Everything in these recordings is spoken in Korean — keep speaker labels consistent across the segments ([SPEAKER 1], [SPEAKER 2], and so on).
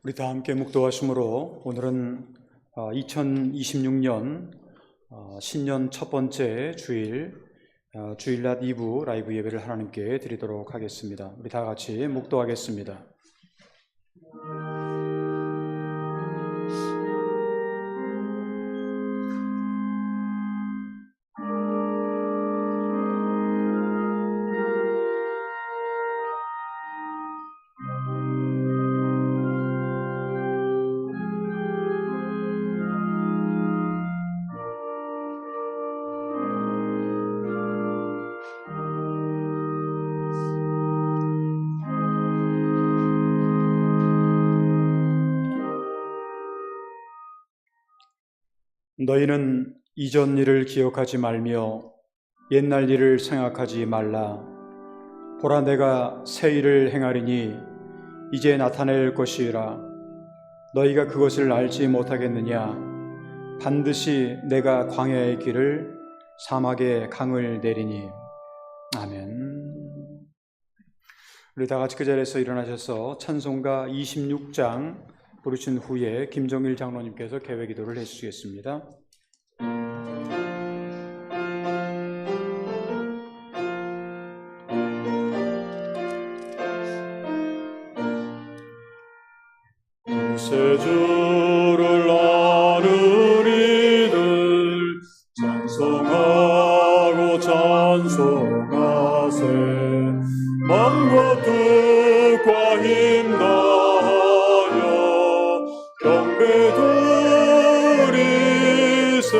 [SPEAKER 1] 우리 다 함께 묵도하심으로 오늘은 2026년 신년 첫 번째 주일 주일낮 2부 라이브 예배를 하나님께 드리도록 하겠습니다. 우리 다 같이 묵도하겠습니다. 너희는 이전 일을 기억하지 말며 옛날 일을 생각하지 말라. 보라, 내가 새 일을 행하리니 이제 나타낼 것이라. 너희가 그것을 알지 못하겠느냐? 반드시 내가 광야의 길을 사막의 강을 내리니. 아멘. 우리 다 같이 그 자리에서 일어나셔서 찬송가 26장 부르신 후에 김정일 장로님께서 개회 기도를 해주시겠습니다.
[SPEAKER 2] 새 주를 아는 이들 찬송하고 찬송하세. 마음과 뜻과 힘 다하여 경배 드리세.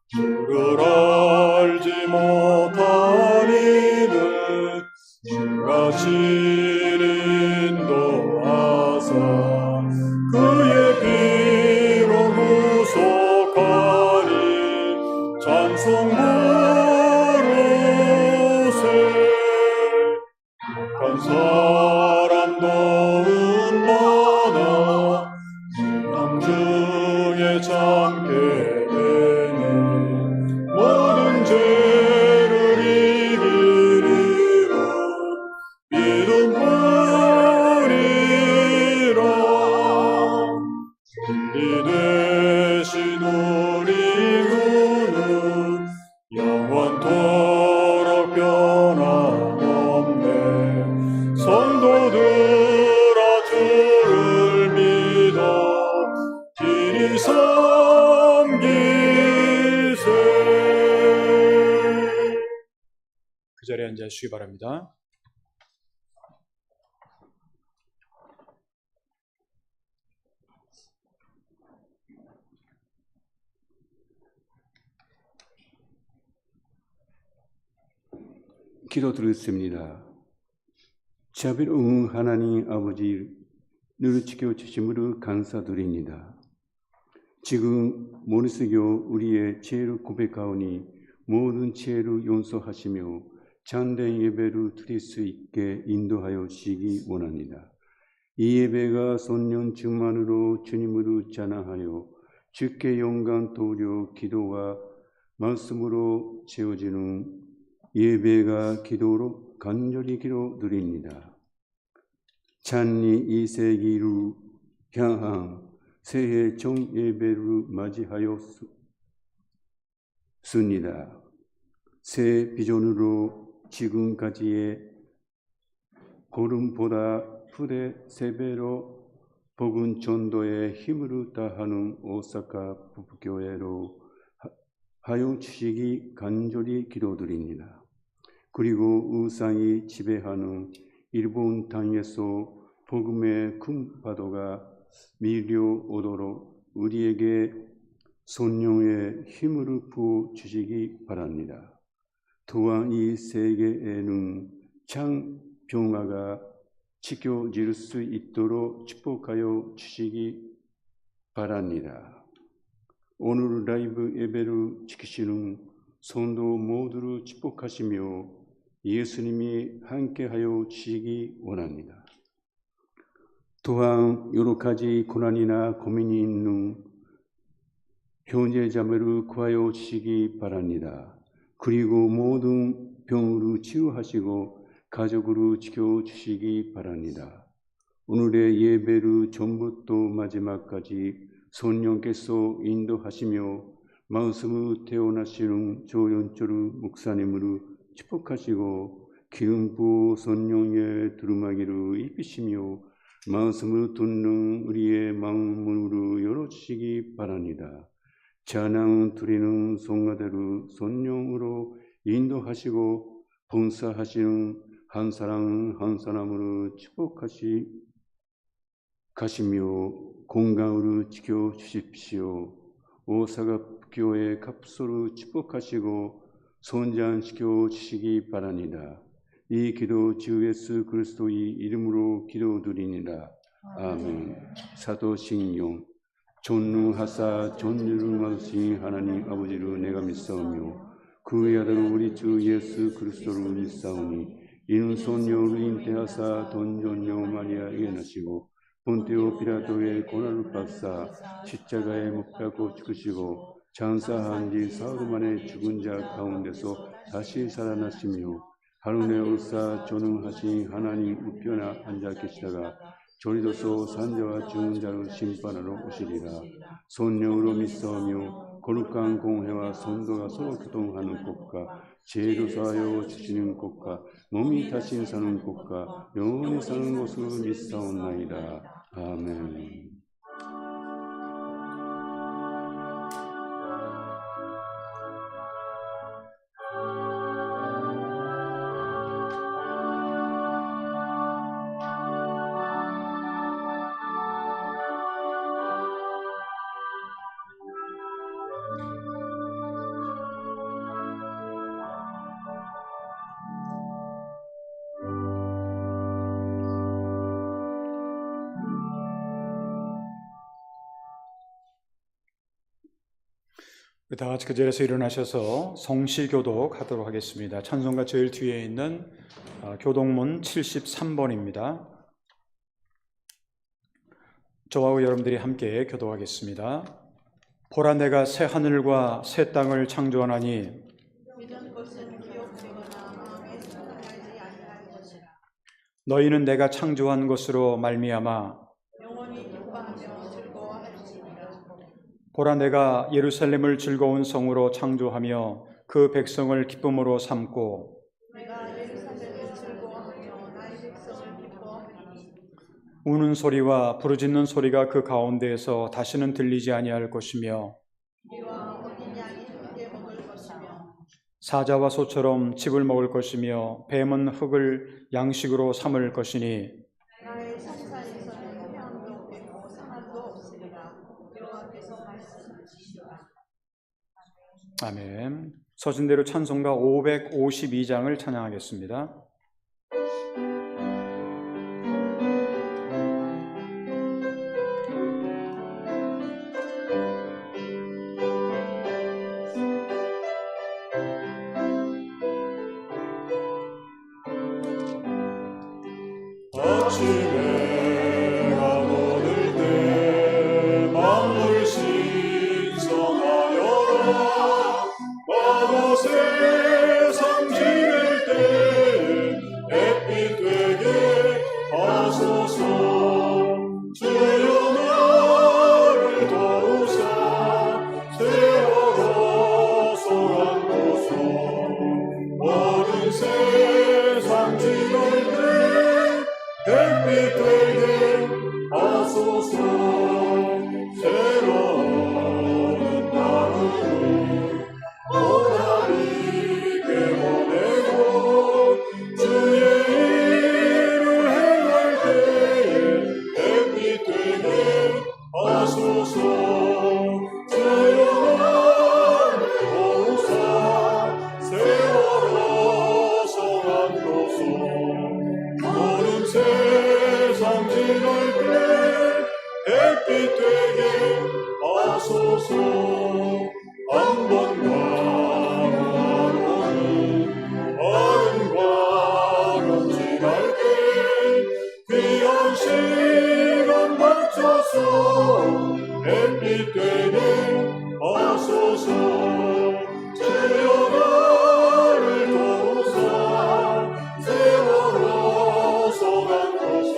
[SPEAKER 2] 주를 알지 못한 이들 주가 그의 피로 구속하니 찬송 부르세. 악한 사람도 많아 신앙 중에 참게 되니 모든 죄를 이기리라. 믿음 이 되신 우리 구는 영원토록 변함없네. 성도들아 주를 믿어 길이 섬기세.
[SPEAKER 1] 그 자리에 앉아주시기 바랍니다.
[SPEAKER 3] 기도드렸습니다. 자비로운 하나님 아버지, 늘 지켜주심으로 감사드립니다. 지금 모니스교 우리의 죄를 고백하오니 모든 죄를 용서하시며 참된 예배를 드릴 수 있게 인도하여 주시기 원합니다. 이 예배가 손년 충만으로 주님으로 찬양하여 주께 영광 돌려 기도와 말씀으로 채워지는 예배가 기도로 간절히 기도드립니다. 찬리 2세기를 향한 새해 정예배를 맞이하였습니다. 새 비전으로 지금까지의 걸음보다 후대 3배로 복음 전도에 힘을 다하는 오사카 부부교회로 하여 주시기 간절히 기도드립니다. 그리고 우상이 지배하는 일본 땅에서 복음의 큰 파도가 밀려오도록 우리에게 성령의 힘을 부어주시기 바랍니다. 또한 이 세계에는 참 평화가 지켜질 수 있도록 축복하여 주시기 바랍니다. 오늘 라이브 예배를 지키시는 성도 모두를 축복하시며 예수님이 함께하여 주시기 원합니다. 또한 여러 가지 고난이나 고민이 있는 형제자매를 구하여 주시기 바랍니다. 그리고 모든 병으로 치유하시고 가족으로 지켜주시기 바랍니다. 오늘의 예배를 전부터 마지막까지 성령께서 인도하시며 말씀을 태어나시는 조연철 목사님을 축복하시고 기름 부어 성령의 두루마기를 입히시며 말씀을 듣는 우리의 마음으로 열어주시기 바랍니다. 찬양 드리는 성가대로 성령으로 인도하시고 봉사하시는 한 사람 한 사람으로 축복하시며 건강으로 지켜주십시오. 오사갑교회 갑소를 축복하시고 성장시켜 주시기 바랍니다. 이 기도 주 예수 그리스도의 이름으로 기도드리니라. 아멘. 사도신경 전능하사 전율응하신 하나님 아버지를 내가 믿사오며 그의 아들 우리 주 예수 그리스도를 믿사오니 이는 성령으로 잉태하사 돈전녀 마리아에게 나시고 본디오 피라도의 고난을 받사 십자가에 못 박고 죽으시고 장사한 지 사흘 만에 죽은 자 가운데서 다시 살아나시며 하늘에 올사 전능하신 하나님 우편에 앉아 계시다가 저리로서 산자와 죽은 자를 심판하러 오시리라. 성령으로 믿사오며 거룩한 공회와 성도가 서로 교통하는 곳과 죄를 사하여 주시는 곳과 몸이 다시 사는 곳과 영원히 사는 곳으로 믿사옵나이다. 아멘.
[SPEAKER 1] 다 같이 그 자리에서 일어나셔서 성시교독 하도록 하겠습니다. 찬송가 제일 뒤에 있는 교독문 73번입니다. 저와 여러분들이 함께 교독하겠습니다. 보라 내가 새 하늘과 새 땅을 창조하나니 너희는 내가 창조한 것으로 말미암아 보라 내가 예루살렘을 즐거운 성으로 창조하며 그 백성을 기쁨으로 삼고 우는 소리와 부르짖는 소리가 그 가운데에서 다시는 들리지 아니할 것이며 사자와 소처럼 짚을 먹을 것이며 뱀은 흙을 양식으로 삼을 것이니 아멘. 서신대로 찬송가 552장을 찬양하겠습니다.
[SPEAKER 2] 아침에 가보들 때 마음을 신성하여라 마도 세상 지낼 때 햇빛 되게 하소서 주여 나를 도우사 세월호 소란도서 모든 세상 지낼 때 햇빛 되게 하소서 새로운 날을 오라리게 보내고 주의 일을 행할 때에 햇빛 되게 하소서 주여 나를 도우사 세월호 성안도서 모든 세상 지날 때 햇빛 되게 하소서 한 번 가로는 어른과로 지날 때 귀한 시간 맞춰서 햇빛 되게 하소서 주여 나를 도우사 세월호 소란도서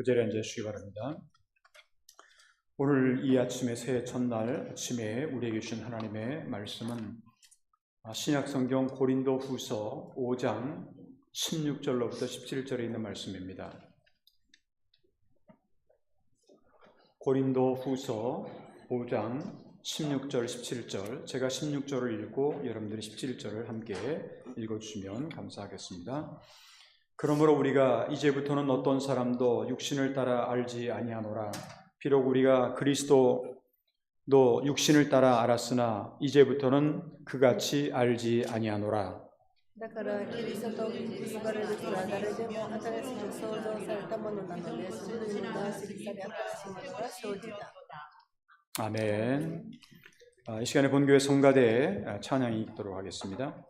[SPEAKER 1] 자리에 앉으시기 바랍니다. 오늘 이 아침의 새해 첫날 아침에 우리에게 주신 하나님의 말씀은 신약성경 고린도후서 5장 16절로부터 17절에 있는 말씀입니다. 고린도후서 5장 16절, 17절, 제가 16절을 읽고 여러분들이 17절을 함께 읽어주시면 감사하겠습니다. 그러므로 우리가 이제부터는 어떤 사람도 육신을 따라 알지 아니하노라. 비록 우리가 그리스도도 육신을 따라 알았으나 이제부터는 그같이 알지 아니하노라.
[SPEAKER 4] だからキリストと結ばれる人は誰でも新しく創造されたものなので、すぐに断捨離され新しいものが生じた。
[SPEAKER 1] 아멘. 이 시간에 본교회 성가대에 찬양이 있도록 하겠습니다.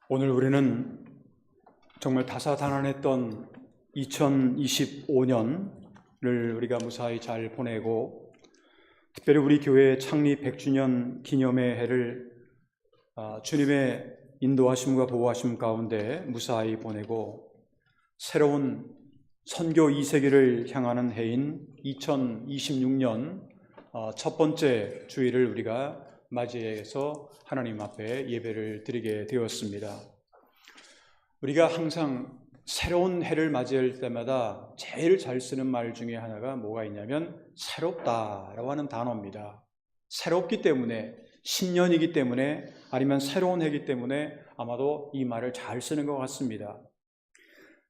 [SPEAKER 1] 오늘 우리는 정말 다사다난했던 2025년을 우리가 무사히 잘 보내고, 특별히 우리 교회 창립 100주년 기념의 해를 주님의 인도하심과 보호하심 가운데 무사히 보내고, 새로운 선교 2세기를 향하는 해인 2026년 첫 번째 주일을 우리가 맞이해서 하나님 앞에 예배를 드리게 되었습니다. 우리가 항상 새로운 해를 맞이할 때마다 제일 잘 쓰는 말 중에 하나가 뭐가 있냐면 새롭다라고 하는 단어입니다. 새롭기 때문에, 신년이기 때문에, 아니면 새로운 해이기 때문에 아마도 이 말을 잘 쓰는 것 같습니다.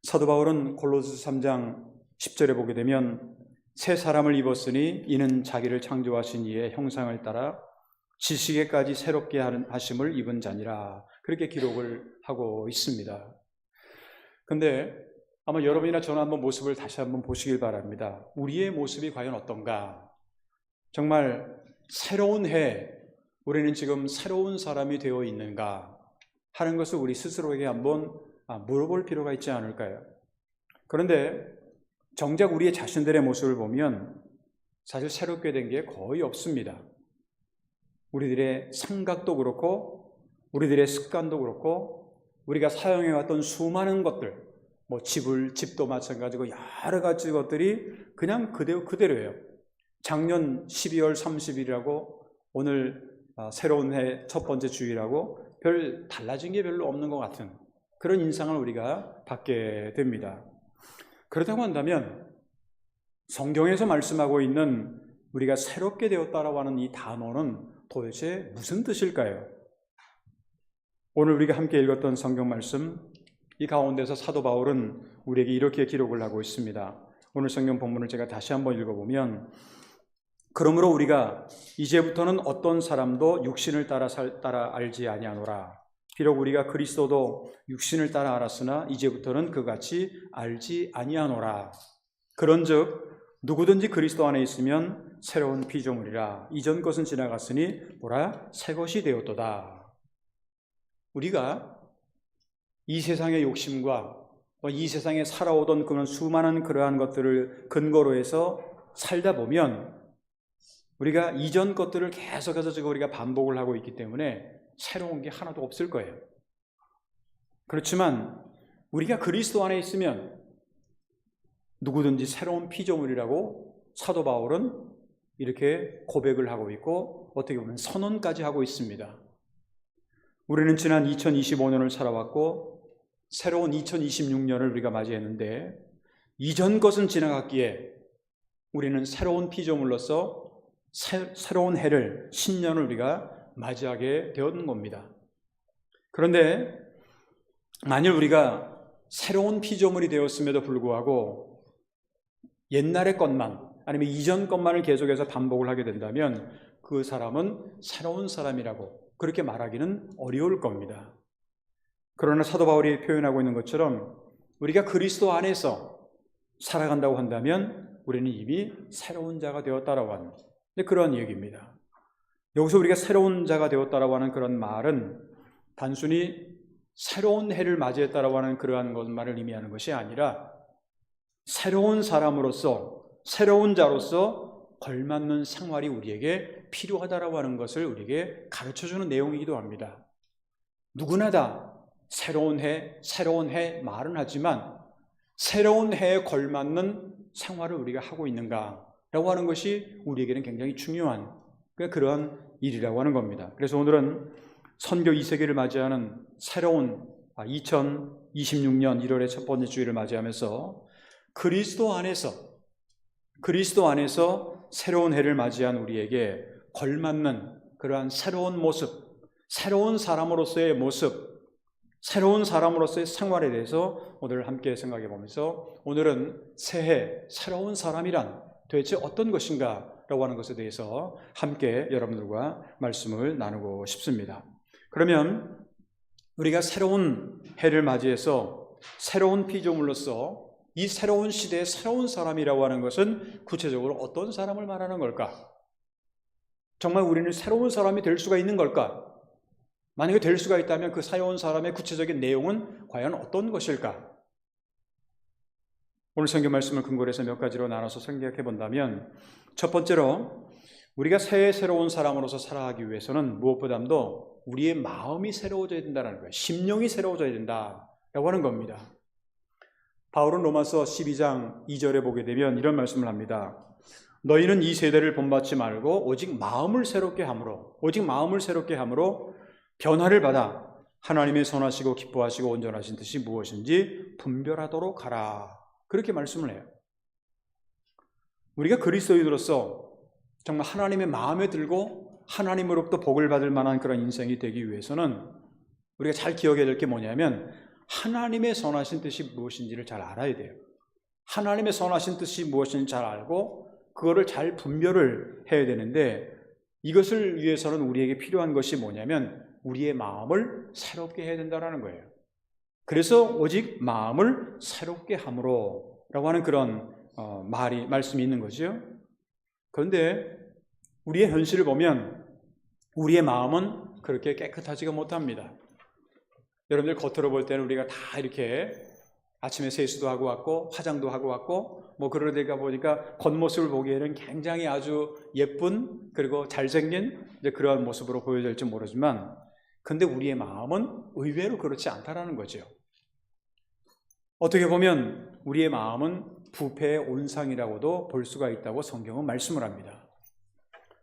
[SPEAKER 1] 사도 바울은 골로새 3장 10절에 보게 되면 새 사람을 입었으니 이는 자기를 창조하신 이의 형상을 따라 지식에까지 새롭게 하심을 입은 자니라, 그렇게 기록을 하고 있습니다. 그런데 아마 여러분이나 저는 한번 모습을 다시 한번 보시길 바랍니다. 우리의 모습이 과연 어떤가? 정말 새로운 해, 우리는 지금 새로운 사람이 되어 있는가 하는 것을 우리 스스로에게 한번 물어볼 필요가 있지 않을까요? 그런데 정작 우리의 자신들의 모습을 보면 사실 새롭게 된 게 거의 없습니다. 우리들의 생각도 그렇고, 우리들의 습관도 그렇고, 우리가 사용해왔던 수많은 것들, 집도 마찬가지고 여러 가지 것들이 그냥 그대로예요. 작년 12월 30일이라고 오늘 새로운 해 첫 번째 주일하고 별 달라진 게 별로 없는 것 같은 그런 인상을 우리가 받게 됩니다. 그렇다고 한다면 성경에서 말씀하고 있는 우리가 새롭게 되었다라고 하는 이 단어는 도대체 무슨 뜻일까요? 오늘 우리가 함께 읽었던 성경 말씀, 이 가운데서 사도 바울은 우리에게 이렇게 기록을 하고 있습니다. 오늘 성경 본문을 제가 다시 한번 읽어보면, 그러므로 우리가 이제부터는 어떤 사람도 육신을 따라 알지 아니하노라. 비록 우리가 그리스도도 육신을 따라 알았으나 이제부터는 그같이 알지 아니하노라. 그런즉 누구든지 그리스도 안에 있으면 새로운 피조물이라. 이전 것은 지나갔으니 보라 새 것이 되었도다. 우리가 이 세상의 욕심과 이 세상에 살아오던 그런 수많은 그러한 것들을 근거로 해서 살다 보면 우리가 이전 것들을 계속해서 지금 우리가 반복을 하고 있기 때문에 새로운 게 하나도 없을 거예요. 그렇지만 우리가 그리스도 안에 있으면 누구든지 새로운 피조물이라고 사도 바울은 이렇게 고백을 하고 있고 어떻게 보면 선언까지 하고 있습니다. 우리는 지난 2025년을 살아왔고 새로운 2026년을 우리가 맞이했는데 이전 것은 지나갔기에 우리는 새로운 피조물로서 새로운 해를, 신년을 우리가 맞이하게 되었는 겁니다. 그런데 만일 우리가 새로운 피조물이 되었음에도 불구하고 옛날의 것만 아니면 이전 것만을 계속해서 반복을 하게 된다면 그 사람은 새로운 사람이라고 그렇게 말하기는 어려울 겁니다. 그러나 사도 바울이 표현하고 있는 것처럼 우리가 그리스도 안에서 살아간다고 한다면 우리는 이미 새로운 자가 되었다라고 하는 그런 얘기입니다. 여기서 우리가 새로운 자가 되었다라고 하는 그런 말은 단순히 새로운 해를 맞이했다라고 하는 그러한 것만을 의미하는 것이 아니라 새로운 사람으로서 새로운 자로서 걸맞는 생활이 우리에게 필요하다라고 하는 것을 우리에게 가르쳐주는 내용이기도 합니다. 누구나 다 새로운 해 말은 하지만 새로운 해에 걸맞는 생활을 우리가 하고 있는가라고 하는 것이 우리에게는 굉장히 중요한 그러한 일이라고 하는 겁니다. 그래서 오늘은 선교 2세기를 맞이하는 새로운 2026년 1월의 첫 번째 주일을 맞이하면서 그리스도 안에서 새로운 해를 맞이한 우리에게 걸맞는 그러한 새로운 모습, 새로운 사람으로서의 모습, 새로운 사람으로서의 생활에 대해서 오늘 함께 생각해 보면서 오늘은 새해, 새로운 사람이란 도대체 어떤 것인가 라고 하는 것에 대해서 함께 여러분들과 말씀을 나누고 싶습니다. 그러면 우리가 새로운 해를 맞이해서 새로운 피조물로서 이 새로운 시대의 새로운 사람이라고 하는 것은 구체적으로 어떤 사람을 말하는 걸까? 정말 우리는 새로운 사람이 될 수가 있는 걸까? 만약에 될 수가 있다면 그 새로운 사람의 구체적인 내용은 과연 어떤 것일까? 오늘 성경 말씀을 근거로 해서 몇 가지로 나눠서 생각해 본다면 첫 번째로 우리가 새로운 사람으로서 살아가기 위해서는 무엇보다도 우리의 마음이 새로워져야 된다는 거예요. 심령이 새로워져야 된다라고 하는 겁니다. 바울은 로마서 12장 2절에 보게 되면 이런 말씀을 합니다. 너희는 이 세대를 본받지 말고 오직 마음을 새롭게 함으로 변화를 받아 하나님의 선하시고 기뻐하시고 온전하신 뜻이 무엇인지 분별하도록 하라. 그렇게 말씀을 해요. 우리가 그리스도인으로서 정말 하나님의 마음에 들고 하나님으로부터 복을 받을 만한 그런 인생이 되기 위해서는 우리가 잘 기억해야 될 게 뭐냐면 하나님의 선하신 뜻이 무엇인지를 잘 알아야 돼요. 하나님의 선하신 뜻이 무엇인지 잘 알고 그거를 잘 분별을 해야 되는데 이것을 위해서는 우리에게 필요한 것이 뭐냐면 우리의 마음을 새롭게 해야 된다는 거예요. 그래서 오직 마음을 새롭게 함으로 라고 하는 그런 말씀이 있는 거죠. 그런데 우리의 현실을 보면 우리의 마음은 그렇게 깨끗하지가 못합니다. 여러분들 겉으로 볼 때는 우리가 다 이렇게 아침에 세수도 하고 왔고 화장도 하고 왔고 그러다 보니까 겉모습을 보기에는 굉장히 아주 예쁜 그리고 잘생긴 그러한 모습으로 보여질지 모르지만 근데 우리의 마음은 의외로 그렇지 않다라는 거죠. 어떻게 보면 우리의 마음은 부패의 온상이라고도 볼 수가 있다고 성경은 말씀을 합니다.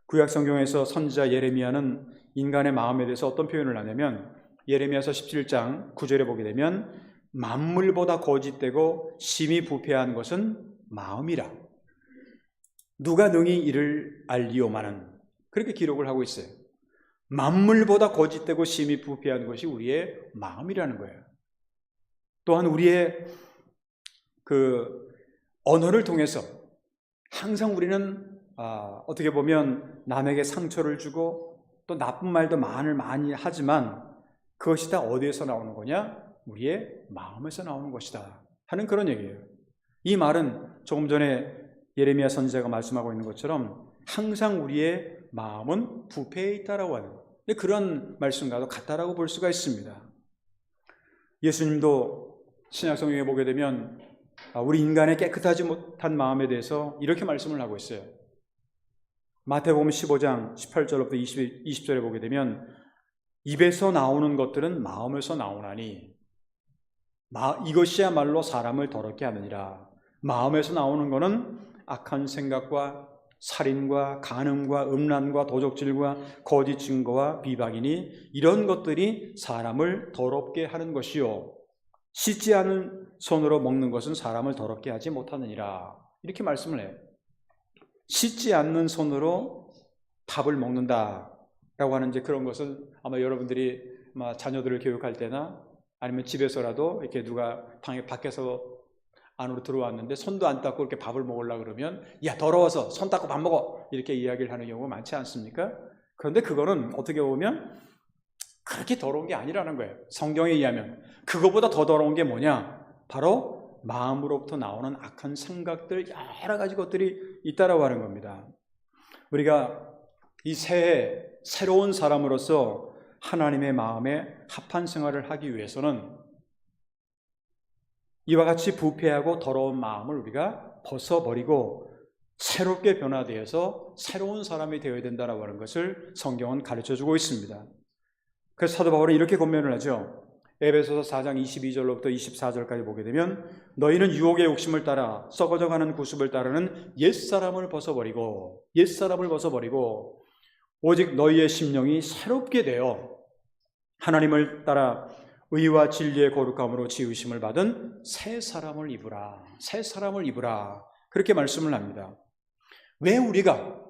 [SPEAKER 1] 구약 성경에서 선지자 예레미야는 인간의 마음에 대해서 어떤 표현을 하냐면 예레미야서 17장 9절에 보게 되면 만물보다 거짓되고 심히 부패한 것은 마음이라. 누가 능히 이를 알리오마는, 그렇게 기록을 하고 있어요. 만물보다 거짓되고 심히 부패한 것이 우리의 마음이라는 거예요. 또한 우리의 그 언어를 통해서 항상 우리는 어떻게 보면 남에게 상처를 주고 또 나쁜 말도 많이 하지만 그것이 다 어디에서 나오는 거냐? 우리의 마음에서 나오는 것이다 하는 그런 얘기예요. 이 말은 조금 전에 예레미야 선지자가 말씀하고 있는 것처럼 항상 우리의 마음은 부패해 있다라고 하는, 그런 말씀과도 같다라고 볼 수가 있습니다. 예수님도 신약성경에 보게 되면 우리 인간의 깨끗하지 못한 마음에 대해서 이렇게 말씀을 하고 있어요. 마태복음 15장 18절부터 20절에 보게 되면 입에서 나오는 것들은 마음에서 나오나니 이것이야말로 사람을 더럽게 하느니라. 마음에서 나오는 것은 악한 생각과 살인과 간음과 음란과 도적질과 거짓 증거와 비방이니 이런 것들이 사람을 더럽게 하는 것이요 씻지 않은 손으로 먹는 것은 사람을 더럽게 하지 못하느니라. 이렇게 말씀을 해요. 씻지 않는 손으로 밥을 먹는다라고 하는 이제 그런 것은 아마 여러분들이 자녀들을 교육할 때나 아니면 집에서라도 이렇게 누가 방에 밖에서 안으로 들어왔는데 손도 안 닦고 이렇게 밥을 먹으려고 그러면 야 더러워서 손 닦고 밥 먹어 이렇게 이야기를 하는 경우가 많지 않습니까? 그런데 그거는 어떻게 보면 그렇게 더러운 게 아니라는 거예요. 성경에 의하면. 그거보다 더 더러운 게 뭐냐? 바로 마음으로부터 나오는 악한 생각들, 여러 가지 것들이 있다라고 하는 겁니다. 우리가 이 새해 새로운 사람으로서 하나님의 마음에 합한 생활을 하기 위해서는 이와 같이 부패하고 더러운 마음을 우리가 벗어버리고 새롭게 변화되어서 새로운 사람이 되어야 된다고 하는 것을 성경은 가르쳐주고 있습니다. 그래서 사도 바울은 이렇게 권면을 하죠. 에베소서 4장 22절로부터 24절까지 보게 되면 너희는 유혹의 욕심을 따라 썩어져가는 구습을 따르는 옛사람을 벗어버리고 오직 너희의 심령이 새롭게 되어 하나님을 따라 의와 진리의 거룩함으로 지으심을 받은 새 사람을 입으라. 그렇게 말씀을 합니다. 왜 우리가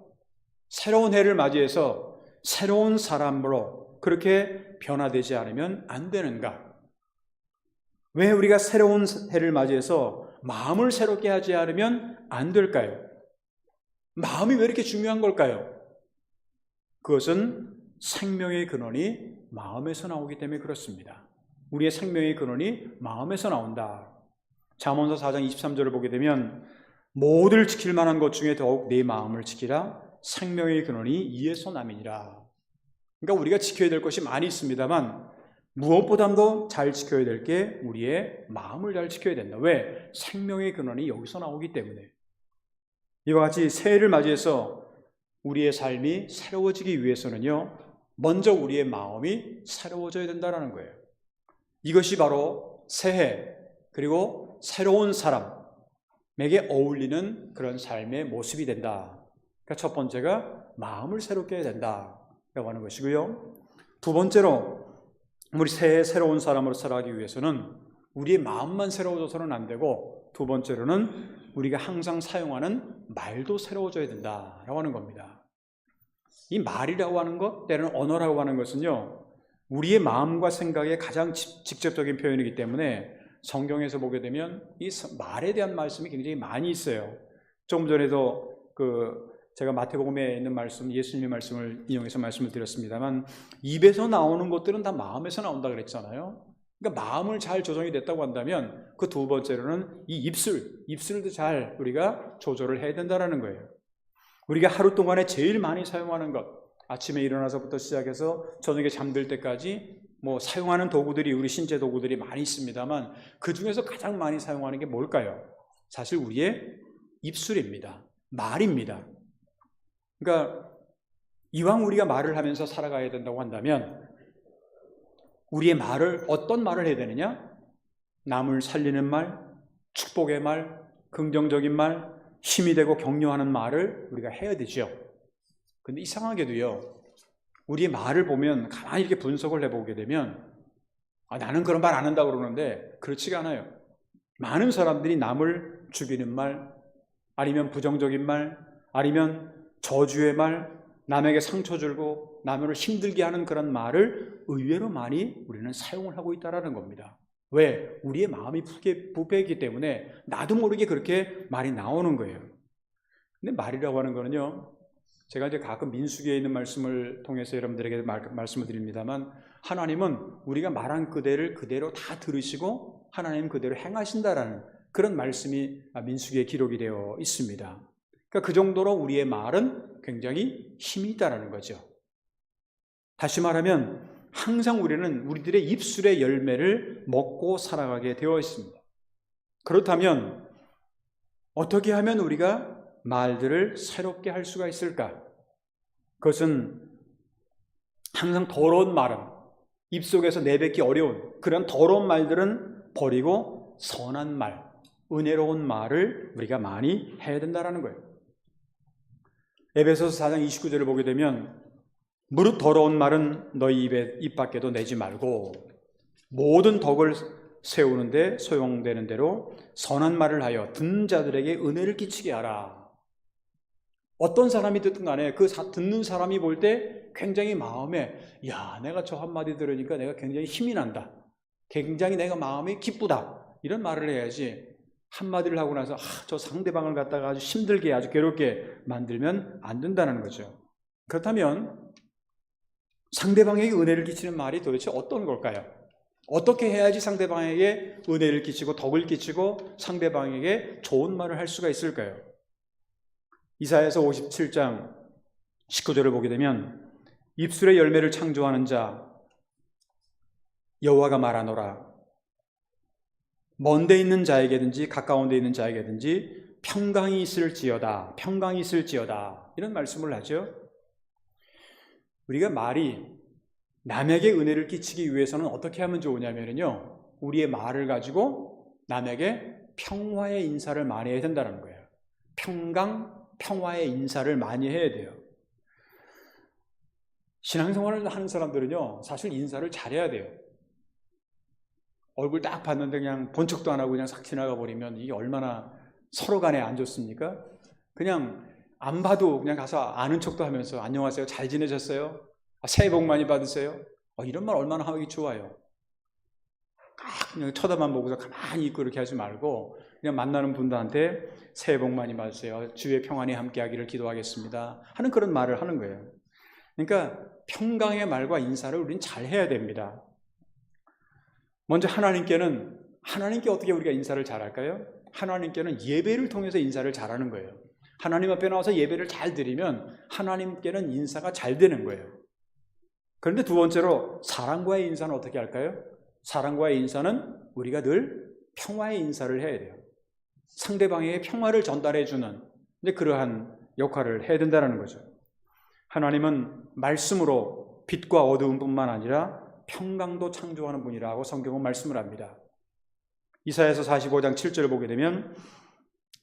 [SPEAKER 1] 새로운 해를 맞이해서 새로운 사람으로 그렇게 변화되지 않으면 안 되는가? 왜 우리가 새로운 해를 맞이해서 마음을 새롭게 하지 않으면 안 될까요? 마음이 왜 이렇게 중요한 걸까요? 그것은 생명의 근원이 마음에서 나오기 때문에 그렇습니다. 우리의 생명의 근원이 마음에서 나온다. 잠언서 4장 23절을 보게 되면 모두를 지킬 만한 것 중에 더욱 내 마음을 지키라. 생명의 근원이 이에서 남이니라. 그러니까 우리가 지켜야 될 것이 많이 있습니다만 무엇보다도 잘 지켜야 될 게 우리의 마음을 잘 지켜야 된다. 왜? 생명의 근원이 여기서 나오기 때문에. 이와 같이 새해를 맞이해서 우리의 삶이 새로워지기 위해서는요, 먼저 우리의 마음이 새로워져야 된다는 거예요. 이것이 바로 새해 그리고 새로운 사람에게 어울리는 그런 삶의 모습이 된다. 그러니까 첫 번째가 마음을 새롭게 해야 된다라고 하는 것이고요. 두 번째로 우리 새해 새로운 사람으로 살아가기 위해서는 우리의 마음만 새로워져서는 안 되고 두 번째로는 우리가 항상 사용하는 말도 새로워져야 된다라고 하는 겁니다. 이 말이라고 하는 것, 때로는 언어라고 하는 것은요, 우리의 마음과 생각의 가장 직접적인 표현이기 때문에 성경에서 보게 되면 이 말에 대한 말씀이 굉장히 많이 있어요. 조금 전에도 제가 마태복음에 있는 말씀, 예수님의 말씀을 인용해서 말씀을 드렸습니다만 입에서 나오는 것들은 다 마음에서 나온다 그랬잖아요. 그러니까 마음을 잘 조정이 됐다고 한다면 그 두 번째로는 이 입술도 잘 우리가 조절을 해야 된다는 거예요. 우리가 하루 동안에 제일 많이 사용하는 것, 아침에 일어나서부터 시작해서 저녁에 잠들 때까지 사용하는 도구들이 우리 신체 도구들이 많이 있습니다만 그 중에서 가장 많이 사용하는 게 뭘까요? 사실 우리의 입술입니다. 말입니다. 그러니까 이왕 우리가 말을 하면서 살아가야 된다고 한다면 우리의 말을 어떤 말을 해야 되느냐? 남을 살리는 말, 축복의 말, 긍정적인 말, 힘이 되고 격려하는 말을 우리가 해야 되죠. 근데 이상하게도요, 우리의 말을 보면 가만히 이렇게 분석을 해보게 되면 나는 그런 말 안 한다고 그러는데 그렇지가 않아요. 많은 사람들이 남을 죽이는 말, 아니면 부정적인 말, 아니면 저주의 말, 남에게 상처 주고 남을 힘들게 하는 그런 말을 의외로 많이 우리는 사용을 하고 있다는 겁니다. 왜? 우리의 마음이 부패했기 때문에 나도 모르게 그렇게 말이 나오는 거예요. 근데 말이라고 하는 거는요, 제가 이제 가끔 민수기에 있는 말씀을 통해서 여러분들에게 말씀을 드립니다만, 하나님은 우리가 말한 그대를 그대로 다 들으시고 하나님 그대로 행하신다라는 그런 말씀이 민수기에 기록이 되어 있습니다. 그러니까 그 정도로 우리의 말은 굉장히 힘이 있다라는 거죠. 다시 말하면 항상 우리는 우리들의 입술의 열매를 먹고 살아가게 되어 있습니다. 그렇다면 어떻게 하면 우리가 말들을 새롭게 할 수가 있을까? 그것은 항상 더러운 말은, 입속에서 내뱉기 어려운 그런 더러운 말들은 버리고 선한 말, 은혜로운 말을 우리가 많이 해야 된다는 거예요. 에베소서 4장 29절을 보게 되면 무릇 더러운 말은 너희 입 밖에도 내지 말고 모든 덕을 세우는데 소용되는 대로 선한 말을 하여 듣는 자들에게 은혜를 끼치게 하라. 어떤 사람이 듣든 간에 그 듣는 사람이 볼 때 굉장히 마음에 내가 저 한마디 들으니까 내가 굉장히 힘이 난다. 굉장히 내가 마음이 기쁘다. 이런 말을 해야지 한마디를 하고 나서 저 상대방을 갖다가 아주 힘들게 아주 괴롭게 만들면 안 된다는 거죠. 그렇다면 상대방에게 은혜를 끼치는 말이 도대체 어떤 걸까요? 어떻게 해야지 상대방에게 은혜를 끼치고 덕을 끼치고 상대방에게 좋은 말을 할 수가 있을까요? 이사야서 57장 19절을 보게 되면 입술의 열매를 창조하는 자 여호와가 말하노라. 먼 데 있는 자에게든지 가까운 데 있는 자에게든지 평강이 있을지어다. 평강이 있을지어다. 이런 말씀을 하죠. 우리가 말이 남에게 은혜를 끼치기 위해서는 어떻게 하면 좋으냐면요, 우리의 말을 가지고 남에게 평화의 인사를 많이 해야 된다는 거예요. 평화의 인사를 많이 해야 돼요. 신앙생활을 하는 사람들은요, 사실 인사를 잘해야 돼요. 얼굴 딱 봤는데 그냥 본 척도 안 하고 그냥 싹 지나가 버리면 이게 얼마나 서로 간에 안 좋습니까? 그냥 안 봐도 그냥 가서 아는 척도 하면서 안녕하세요, 잘 지내셨어요? 새해 복 많이 받으세요? 이런 말 얼마나 하기 좋아요. 그냥 쳐다만 보고서 가만히 있고 이렇게 하지 말고 그냥 만나는 분들한테 새해 복 많이 받으세요, 주의 평안이 함께하기를 기도하겠습니다 하는 그런 말을 하는 거예요. 그러니까 평강의 말과 인사를 우리는 잘 해야 됩니다. 먼저 하나님께 어떻게 우리가 인사를 잘할까요? 하나님께는 예배를 통해서 인사를 잘하는 거예요. 하나님 앞에 나와서 예배를 잘 드리면 하나님께는 인사가 잘 되는 거예요. 그런데 두 번째로 사랑과의 인사는 어떻게 할까요? 사랑과의 인사는 우리가 늘 평화의 인사를 해야 돼요. 상대방에게 평화를 전달해 주는 그러한 역할을 해야 된다는 거죠. 하나님은 말씀으로 빛과 어두움뿐만 아니라 평강도 창조하는 분이라고 성경은 말씀을 합니다. 이사야서 45장 7절을 보게 되면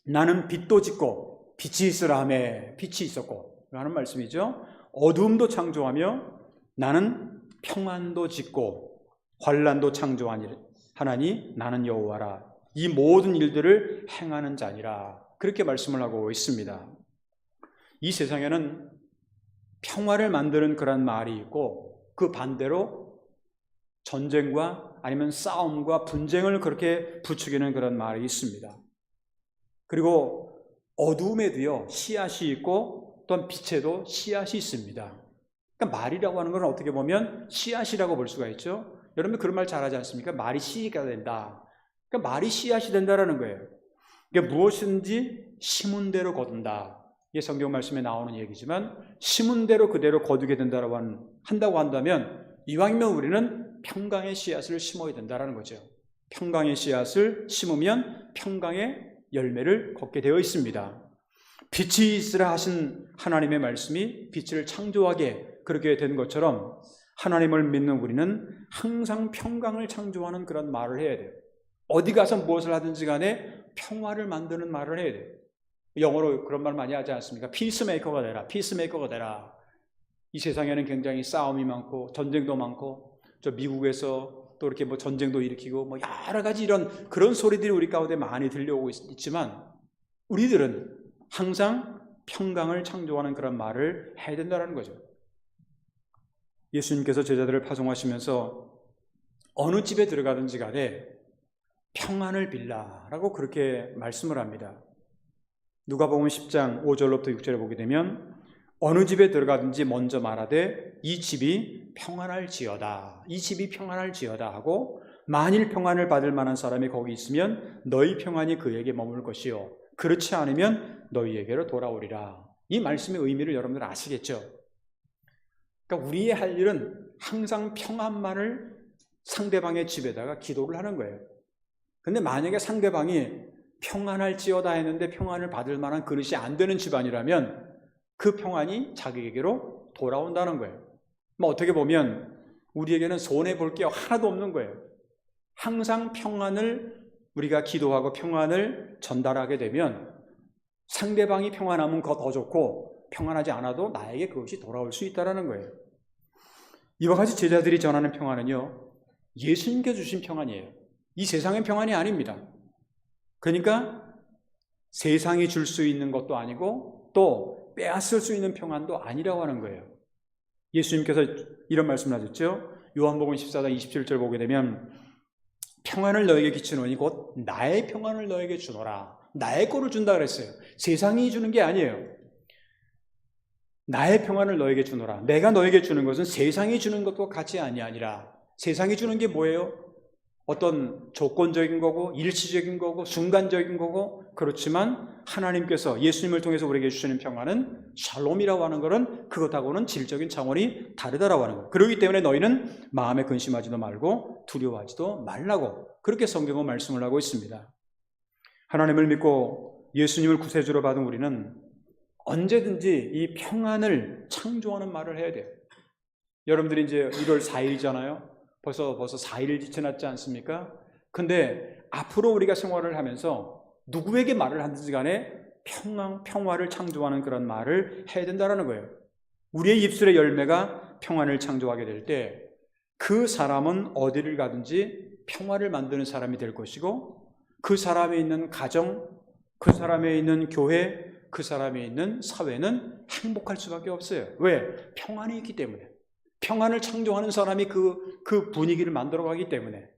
[SPEAKER 1] 나는 빛도 짓고 빛이 있으라 하매 빛이 있었고 하는 말씀이죠. 어두움도 창조하며 나는 평안도 짓고 환난도 창조하니 나는 여호와라. 이 모든 일들을 행하는 자니라. 그렇게 말씀을 하고 있습니다. 이 세상에는 평화를 만드는 그런 말이 있고 그 반대로 전쟁과 아니면 싸움과 분쟁을 그렇게 부추기는 그런 말이 있습니다. 그리고 어두움에도요 씨앗이 있고 또한 빛에도 씨앗이 있습니다. 그러니까 말이라고 하는 건 어떻게 보면 씨앗이라고 볼 수가 있죠. 여러분 그런 말 잘하지 않습니까? 말이 씨가 된다. 그러니까 말이 씨앗이 된다라는 거예요. 그러니까 무엇인지 심은 대로 거둔다. 이게 성경 말씀에 나오는 얘기지만 심은 대로 그대로 거두게 한다고 한다면 이왕이면 우리는 평강의 씨앗을 심어야 된다는 거죠. 평강의 씨앗을 심으면 평강의 열매를 걷게 되어 있습니다. 빛이 있으라 하신 하나님의 말씀이 빛을 창조하게 그렇게 된 것처럼 하나님을 믿는 우리는 항상 평강을 창조하는 그런 말을 해야 돼요. 어디 가서 무엇을 하든지 간에 평화를 만드는 말을 해야 돼요. 영어로 그런 말 많이 하지 않습니까? 피스메이커가 되라. 피스메이커가 되라. 이 세상에는 굉장히 싸움이 많고 전쟁도 많고 저 미국에서 또 이렇게 뭐 전쟁도 일으키고 뭐 여러 가지 이런 그런 소리들이 우리 가운데 많이 들려오고 있지만 우리들은 항상 평강을 창조하는 그런 말을 해야 된다는 거죠. 예수님께서 제자들을 파송하시면서 어느 집에 들어가든지 간에 평안을 빌라라고 그렇게 말씀을 합니다. 누가복음 10장 5절로부터 6절에 보게 되면 어느 집에 들어가든지 먼저 말하되 이 집이 평안할지어다, 이 집이 평안할지어다 하고 만일 평안을 받을 만한 사람이 거기 있으면 너희 평안이 그에게 머물 것이요 그렇지 않으면 너희에게로 돌아오리라. 이 말씀의 의미를 여러분들 아시겠죠? 그러니까 우리의 할 일은 항상 평안만을 상대방의 집에다가 기도를 하는 거예요. 근데 만약에 상대방이 평안할지어다 했는데 평안을 받을 만한 그릇이 안 되는 집안이라면 그 평안이 자기에게로 돌아온다는 거예요. 뭐 어떻게 보면 우리에게는 손해볼 게 하나도 없는 거예요. 항상 평안을 우리가 기도하고 평안을 전달하게 되면 상대방이 평안하면 더 좋고 평안하지 않아도 나에게 그것이 돌아올 수 있다는 거예요. 이와 같이 제자들이 전하는 평안은요, 예수님께 주신 평안이에요. 이 세상의 평안이 아닙니다. 그러니까 세상이 줄 수 있는 것도 아니고 또 빼앗을 수 있는 평안도 아니라고 하는 거예요. 예수님께서 이런 말씀을 하셨죠. 요한복음 14장 27절 보게 되면 평안을 너에게 끼치노니 곧 나의 평안을 너에게 주노라. 나의 거를 준다 그랬어요. 세상이 주는 게 아니에요. 나의 평안을 너에게 주노라. 내가 너에게 주는 것은 세상이 주는 것과 같이 아니라 세상이 주는 게 뭐예요? 어떤 조건적인 거고 일시적인 거고 순간적인 거고 그렇지만 하나님께서 예수님을 통해서 우리에게 주시는 평안은 샬롬이라고 하는 것은 그것하고는 질적인 차원이 다르다라고 하는 거예요. 그렇기 때문에 너희는 마음에 근심하지도 말고 두려워하지도 말라고 그렇게 성경은 말씀을 하고 있습니다. 하나님을 믿고 예수님을 구세주로 받은 우리는 언제든지 이 평안을 창조하는 말을 해야 돼요. 여러분들이 이제 1월 4일이잖아요. 벌써 4일 지났지 않습니까? 근데 앞으로 우리가 생활을 하면서 누구에게 말을 하든지 간에 평화를 창조하는 그런 말을 해야 된다는 거예요. 우리의 입술의 열매가 평안을 창조하게 될 때 그 사람은 어디를 가든지 평화를 만드는 사람이 될 것이고 그 사람에 있는 가정, 그 사람에 있는 교회, 그 사람에 있는 사회는 행복할 수밖에 없어요. 왜? 평안이 있기 때문에. 평안을 창조하는 사람이 그 분위기를 만들어가기 때문에.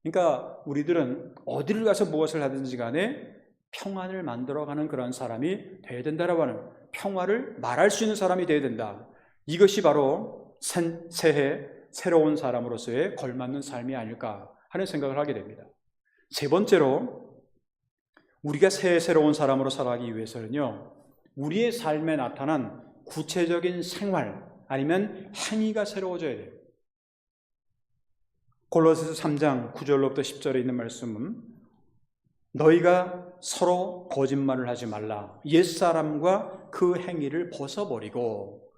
[SPEAKER 1] 그러니까 우리들은 어디를 가서 무엇을 하든지 간에 평안을 만들어가는 그런 사람이 되어야 된다라고 하는, 평화를 말할 수 있는 사람이 되어야 된다. 이것이 바로 새해 새로운 사람으로서의 걸맞는 삶이 아닐까 하는 생각을 하게 됩니다. 세 번째로 우리가 새해 새로운 사람으로 살아가기 위해서는요, 우리의 삶에 나타난 구체적인 생활 아니면 행위가 새로워져야 돼요. 골로새서 3장 9절로부터 10절에 있는 말씀은 너희가 서로 거짓말을 하지 말라. 옛사람과 그 행위를 벗어버리고,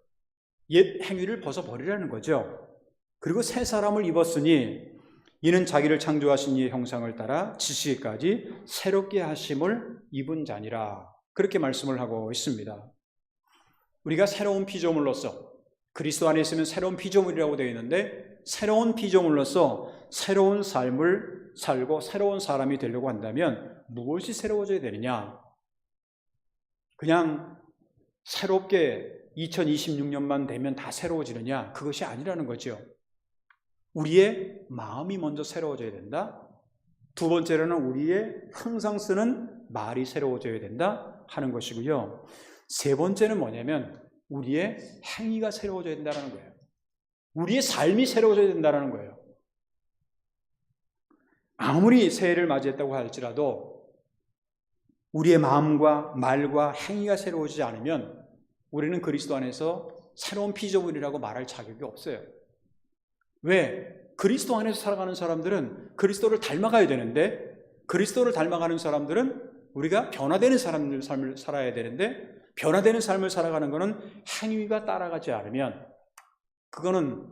[SPEAKER 1] 옛 행위를 벗어버리라는 거죠. 그리고 새 사람을 입었으니 이는 자기를 창조하신 이의 형상을 따라 지시기까지 새롭게 하심을 입은 자니라. 그렇게 말씀을 하고 있습니다. 우리가 새로운 피조물로서, 그리스도 안에 있으면 새로운 피조물이라고 되어 있는데, 새로운 피조물로서 새로운 삶을 살고 새로운 사람이 되려고 한다면 무엇이 새로워져야 되느냐? 그냥 새롭게 2026년만 되면 다 새로워지느냐? 그것이 아니라는 거죠. 우리의 마음이 먼저 새로워져야 된다. 두 번째로는 우리의 항상 쓰는 말이 새로워져야 된다 하는 것이고요. 세 번째는 뭐냐면 우리의 행위가 새로워져야 된다는 거예요. 우리의 삶이 새로워져야 된다는 거예요. 아무리 새해를 맞이했다고 할지라도 우리의 마음과 말과 행위가 새로워지지 않으면 우리는 그리스도 안에서 새로운 피조물이라고 말할 자격이 없어요. 왜? 그리스도 안에서 살아가는 사람들은 그리스도를 닮아가야 되는데, 그리스도를 닮아가는 사람들은 우리가 변화되는 삶을 살아야 되는데, 변화되는 삶을 살아가는 것은 행위가 따라가지 않으면 그거는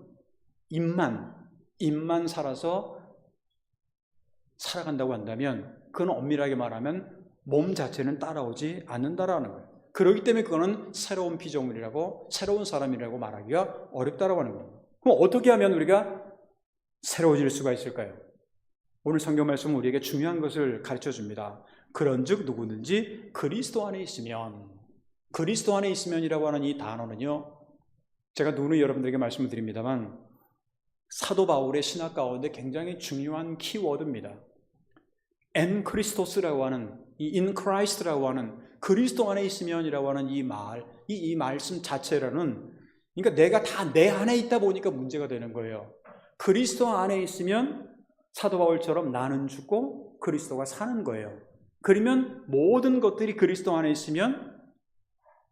[SPEAKER 1] 입만 살아서 살아간다고 한다면 그건 엄밀하게 말하면 몸 자체는 따라오지 않는다라는 거예요. 그렇기 때문에 그거는 새로운 피조물이라고, 새로운 사람이라고 말하기가 어렵다라고 하는 거예요. 그럼 어떻게 하면 우리가 새로워질 수가 있을까요? 오늘 성경 말씀은 우리에게 중요한 것을 가르쳐 줍니다. 그런즉 누구든지 그리스도 안에 있으면, 그리스도 안에 있으면이라고 하는 이 단어는요, 제가 누누이 여러분들에게 말씀을 드립니다만 사도 바울의 신학 가운데 굉장히 중요한 키워드입니다. 엔 크리스토스라고 하는, 이 in Christ라고 하는, 그리스도 안에 있으면이라고 하는 이 말, 이 말씀 자체라는, 그러니까 내가 다 내 안에 있다 보니까 문제가 되는 거예요. 그리스도 안에 있으면 사도 바울처럼 나는 죽고 그리스도가 사는 거예요. 그러면 모든 것들이 그리스도 안에 있으면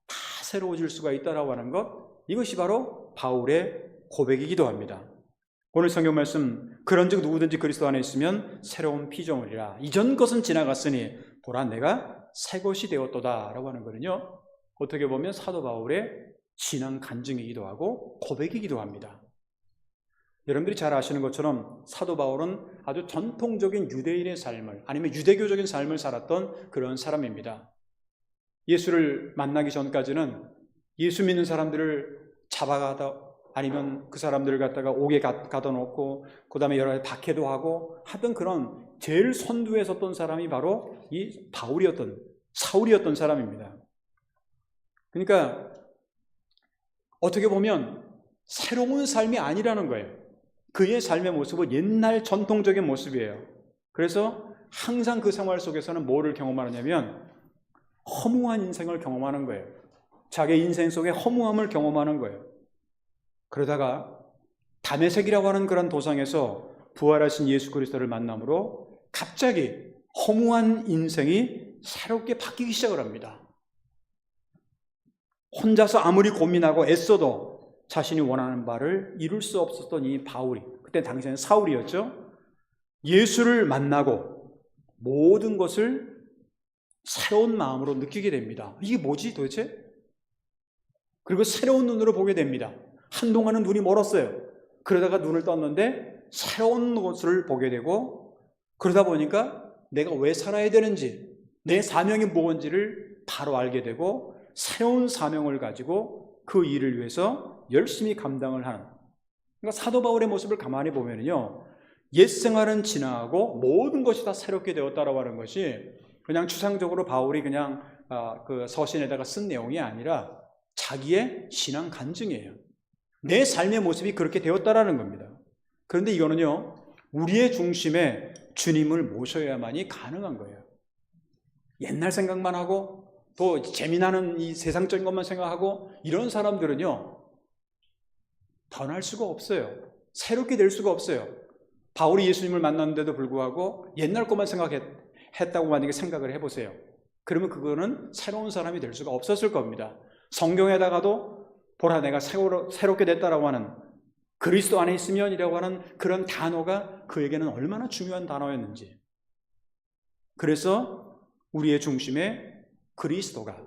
[SPEAKER 1] 다 새로워질 수가 있다라고 하는 것, 이것이 바로 바울의 고백이기도 합니다. 오늘 성경 말씀, 그런즉 누구든지 그리스도 안에 있으면 새로운 피조물이라 이전 것은 지나갔으니 보라 내가 새 것이 되었도다 라고 하는 거는요, 어떻게 보면 사도 바울의 신앙 간증이기도 하고 고백이기도 합니다. 여러분들이 잘 아시는 것처럼 사도 바울은 아주 전통적인 유대인의 삶을, 아니면 유대교적인 삶을 살았던 그런 사람입니다. 예수를 만나기 전까지는 예수 믿는 사람들을 잡아가다, 아니면 그 사람들을 갖다가 옥에 가둬놓고 그 다음에 여러 가지 박해도 하고 하던 그런 제일 선두에 섰던 사람이 바로 이 사울이었던 사람입니다. 그러니까 어떻게 보면 새로운 삶이 아니라는 거예요. 그의 삶의 모습은 옛날 전통적인 모습이에요. 그래서 항상 그 생활 속에서는 뭐를 경험하느냐면 허무한 인생을 경험하는 거예요. 자기 인생 속에 허무함을 경험하는 거예요. 그러다가 다메섹이라고 하는 그런 도상에서 부활하신 예수 그리스도를 만남으로 갑자기 허무한 인생이 새롭게 바뀌기 시작을 합니다. 혼자서 아무리 고민하고 애써도 자신이 원하는 바를 이룰 수 없었던 이 바울이, 그때 당시에는 사울이었죠. 예수를 만나고 모든 것을 새로운 마음으로 느끼게 됩니다. 이게 뭐지 도대체? 그리고 새로운 눈으로 보게 됩니다. 한동안은 눈이 멀었어요. 그러다가 눈을 떴는데 새로운 것을 보게 되고, 그러다 보니까 내가 왜 살아야 되는지, 내 사명이 무엇인지를 바로 알게 되고 새로운 사명을 가지고 그 일을 위해서 열심히 감당을 하는, 그러니까 사도 바울의 모습을 가만히 보면요, 옛 생활은 지나가고 모든 것이 다 새롭게 되었다라고 하는 것이 그냥 추상적으로 바울이 그냥 그 서신에다가 쓴 내용이 아니라 자기의 신앙 간증이에요. 내 삶의 모습이 그렇게 되었다라는 겁니다. 그런데 이거는요, 우리의 중심에 주님을 모셔야만이 가능한 거예요. 옛날 생각만 하고 또 재미나는 이 세상적인 것만 생각하고 이런 사람들은요, 변할 수가 없어요. 새롭게 될 수가 없어요. 바울이 예수님을 만났는데도 불구하고 옛날 것만 생각했다고 만약에 생각을 해보세요. 그러면 그거는 새로운 사람이 될 수가 없었을 겁니다. 성경에다가도 보라 내가 새롭게 됐다라고 하는, 그리스도 안에 있으면이라고 하는 그런 단어가 그에게는 얼마나 중요한 단어였는지. 그래서 우리의 중심에 그리스도가,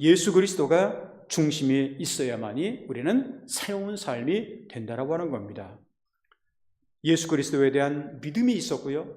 [SPEAKER 1] 예수 그리스도가 중심이 있어야만이 우리는 새로운 삶이 된다라고 하는 겁니다. 예수 그리스도에 대한 믿음이 있었고요,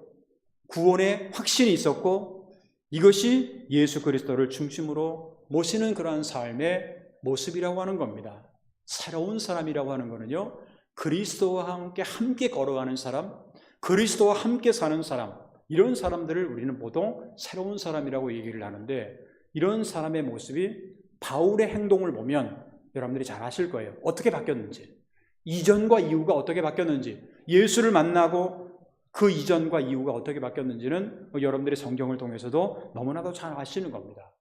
[SPEAKER 1] 구원의 확신이 있었고, 이것이 예수 그리스도를 중심으로 모시는 그러한 삶의 모습이라고 하는 겁니다. 새로운 사람이라고 하는 것은요, 그리스도와 함께 걸어가는 사람, 그리스도와 함께 사는 사람, 이런 사람들을 우리는 보통 새로운 사람이라고 얘기를 하는데, 이런 사람의 모습이 바울의 행동을 보면 여러분들이 잘 아실 거예요. 어떻게 바뀌었는지, 이전과 이후가 어떻게 바뀌었는지, 예수를 만나고 그 이전과 이후가 어떻게 바뀌었는지는 여러분들의 성경을 통해서도 너무나도 잘 아시는 겁니다.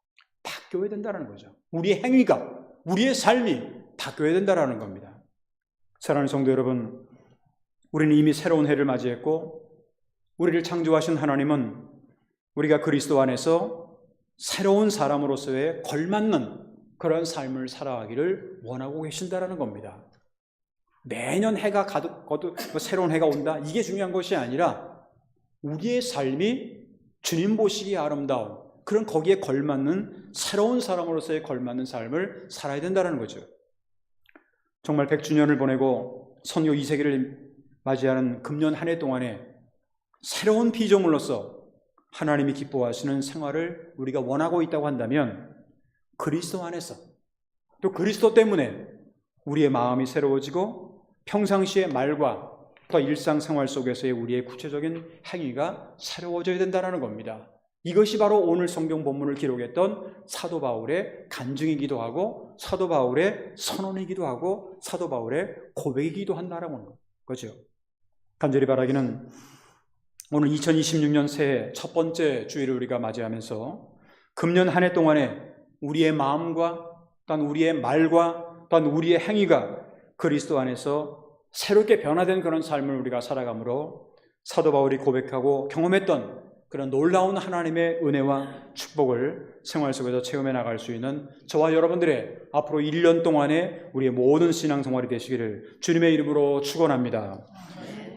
[SPEAKER 1] 바뀌어야 된다는 거죠. 우리의 행위가, 우리의 삶이 바뀌어야 된다는 겁니다. 사랑하는 성도 여러분, 우리는 이미 새로운 해를 맞이했고, 우리를 창조하신 하나님은 우리가 그리스도 안에서 새로운 사람으로서의 걸맞는 그런 삶을 살아가기를 원하고 계신다는 겁니다. 매년 해가 거듭 새로운 해가 온다, 이게 중요한 것이 아니라 우리의 삶이 주님 보시기에 아름다운 그런 거기에 걸맞는 새로운 사람으로서의 걸맞는 삶을 살아야 된다는 거죠. 정말 100주년을 보내고 선교 2세기를 맞이하는 금년 한 해 동안에 새로운 피조물로서 하나님이 기뻐하시는 생활을 우리가 원하고 있다고 한다면, 그리스도 안에서 또 그리스도 때문에 우리의 마음이 새로워지고 평상시의 말과 또 일상생활 속에서의 우리의 구체적인 행위가 새로워져야 된다는 겁니다. 이것이 바로 오늘 성경 본문을 기록했던 사도 바울의 간증이기도 하고 사도 바울의 선언이기도 하고 사도 바울의 고백이기도 한다는 거죠. 간절히 바라기는 오늘 2026년 새해 첫 번째 주일을 우리가 맞이하면서 금년 한 해 동안에 우리의 마음과 또한 우리의 말과 또한 우리의 행위가 그리스도 안에서 새롭게 변화된 그런 삶을 우리가 살아가므로 사도 바울이 고백하고 경험했던 그런 놀라운 하나님의 은혜와 축복을 생활 속에서 체험해 나갈 수 있는 저와 여러분들의 앞으로 1년 동안의 우리의 모든 신앙생활이 되시기를 주님의 이름으로 축원합니다.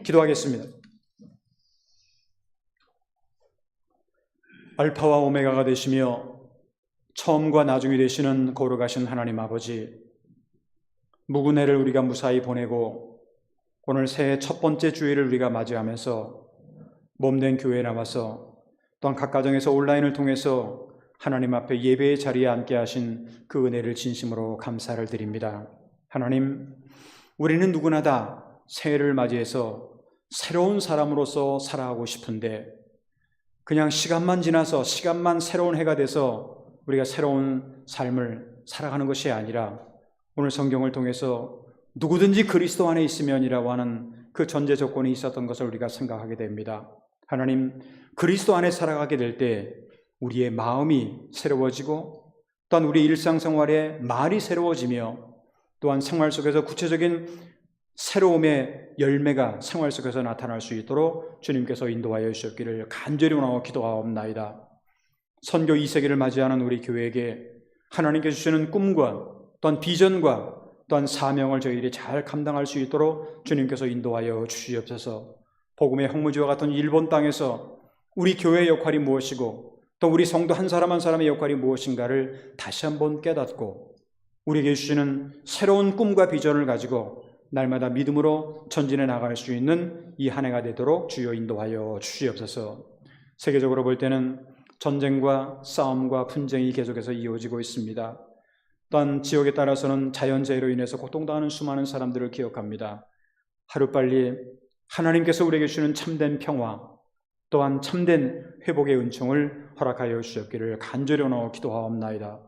[SPEAKER 1] 기도하겠습니다. 알파와 오메가가 되시며 처음과 나중이 되시는 거룩하신 하나님 아버지, 묵은 해를 우리가 무사히 보내고 오늘 새해 첫 번째 주일을 우리가 맞이하면서 몸된 교회에 나와서 또한 각 가정에서 온라인을 통해서 하나님 앞에 예배의 자리에 앉게 하신 그 은혜를 진심으로 감사를 드립니다. 하나님, 우리는 누구나 다 새해를 맞이해서 새로운 사람으로서 살아가고 싶은데 그냥 시간만 지나서 시간만 새로운 해가 돼서 우리가 새로운 삶을 살아가는 것이 아니라 오늘 성경을 통해서 누구든지 그리스도 안에 있으면이라고 하는 그 전제 조건이 있었던 것을 우리가 생각하게 됩니다. 하나님, 그리스도 안에 살아가게 될 때 우리의 마음이 새로워지고 또한 우리 일상생활의 말이 새로워지며 또한 생활 속에서 구체적인 새로움의 열매가 생활 속에서 나타날 수 있도록 주님께서 인도하여 주셨기를 간절히 원하고 기도하옵나이다. 선교 2세기를 맞이하는 우리 교회에게 하나님께서 주시는 꿈과 또한 비전과 또한 사명을 저희들이 잘 감당할 수 있도록 주님께서 인도하여 주시옵소서. 복음의 황무지와 같은 일본 땅에서 우리 교회의 역할이 무엇이고 또 우리 성도 한 사람 한 사람의 역할이 무엇인가를 다시 한번 깨닫고 우리에게 주시는 새로운 꿈과 비전을 가지고 날마다 믿음으로 전진해 나갈 수 있는 이 한 해가 되도록 주여 인도하여 주시옵소서. 세계적으로 볼 때는 전쟁과 싸움과 분쟁이 계속해서 이어지고 있습니다. 또한 지역에 따라서는 자연재해로 인해서 고통당하는 수많은 사람들을 기억합니다. 하루빨리 하나님께서 우리에게 주시는 참된 평화 또한 참된 회복의 은총을 허락하여 주셨기를 간절히 원하고 기도하옵나이다.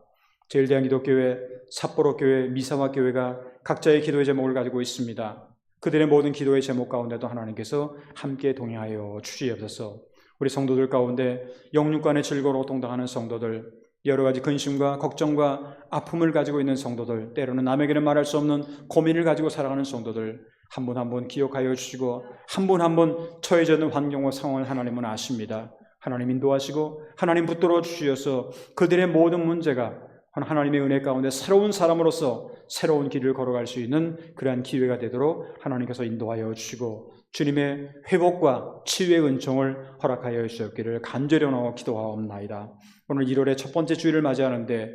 [SPEAKER 1] 제일대한기독교회, 삿포로교회, 미사와교회가 각자의 기도의 제목을 가지고 있습니다. 그들의 모든 기도의 제목 가운데도 하나님께서 함께 동행하여 주시옵소서. 우리 성도들 가운데 영육간의 즐거움으로 고통당하는 성도들, 여러 가지 근심과 걱정과 아픔을 가지고 있는 성도들, 때로는 남에게는 말할 수 없는 고민을 가지고 살아가는 성도들 한 분 한 분 기억하여 주시고 한 분 한 분 처해져 있는 환경과 상황을 하나님은 아십니다. 하나님 인도하시고 하나님 붙들어 주시어서 그들의 모든 문제가 하나님의 은혜 가운데 새로운 사람으로서 새로운 길을 걸어갈 수 있는 그러한 기회가 되도록 하나님께서 인도하여 주시고 주님의 회복과 치유의 은총을 허락하여 주셨기를 간절히 원하고 기도하옵나이다. 오늘 1월의 첫 번째 주일을 맞이하는데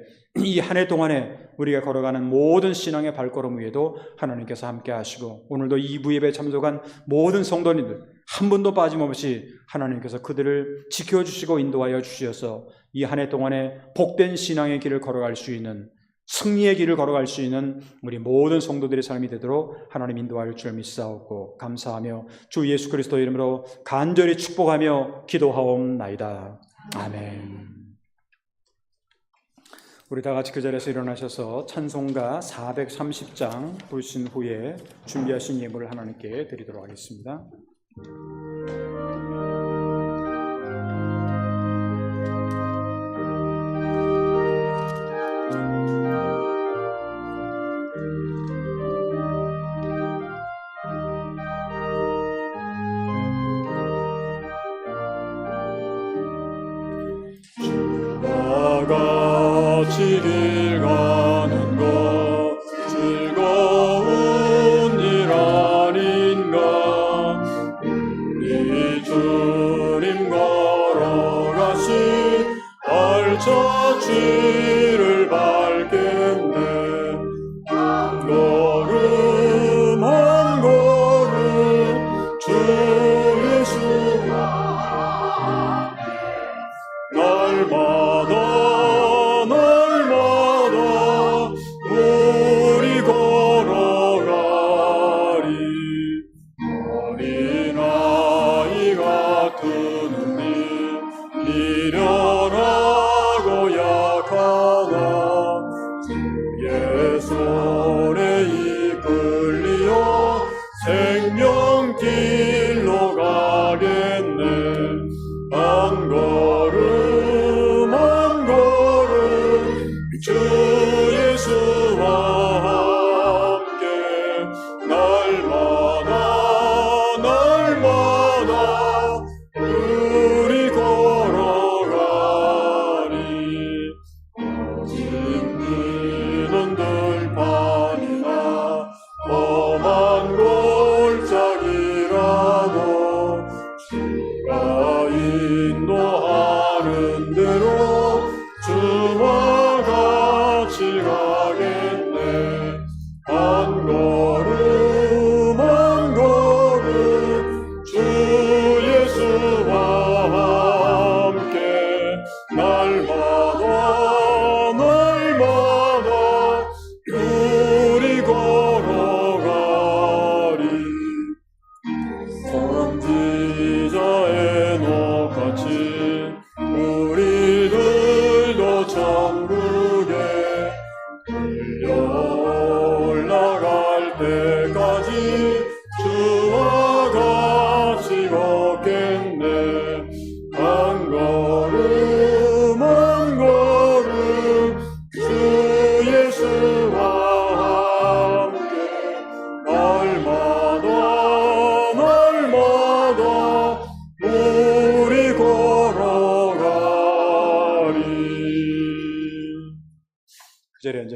[SPEAKER 1] 이 한 해 동안에 우리가 걸어가는 모든 신앙의 발걸음 위에도 하나님께서 함께 하시고 오늘도 2부 예배에 참석한 모든 성도님들 한 분도 빠짐없이 하나님께서 그들을 지켜주시고 인도하여 주셔서 이 한 해 동안에 복된 신앙의 길을 걸어갈 수 있는 승리의 길을 걸어갈 수 있는 우리 모든 성도들의 삶이 되도록 하나님 인도할 줄 믿사옵고 감사하며 주 예수 그리스도의 이름으로 간절히 축복하며 기도하옵나이다. 아멘. 우리 다 같이 그 자리에서 일어나셔서 찬송가 430장 부르신 후에 준비하신 예물을 하나님께 드리도록 하겠습니다.
[SPEAKER 2] 같이 길 가는 것 즐거운 일 아닌가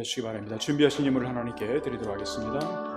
[SPEAKER 1] 앉아주시기 바랍니다. 준비하신 예물을 하나님께 드리도록 하겠습니다.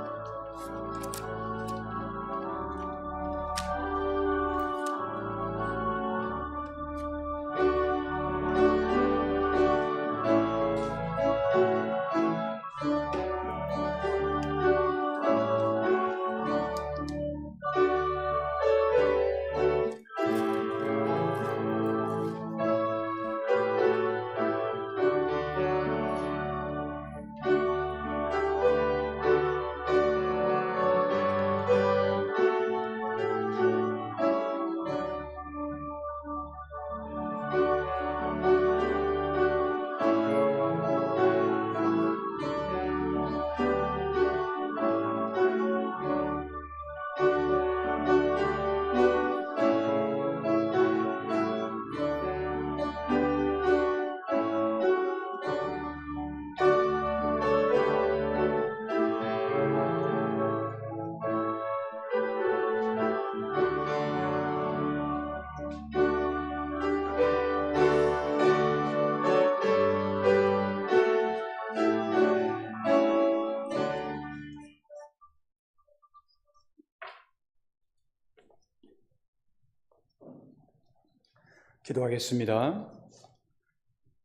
[SPEAKER 1] 기도하겠습니다.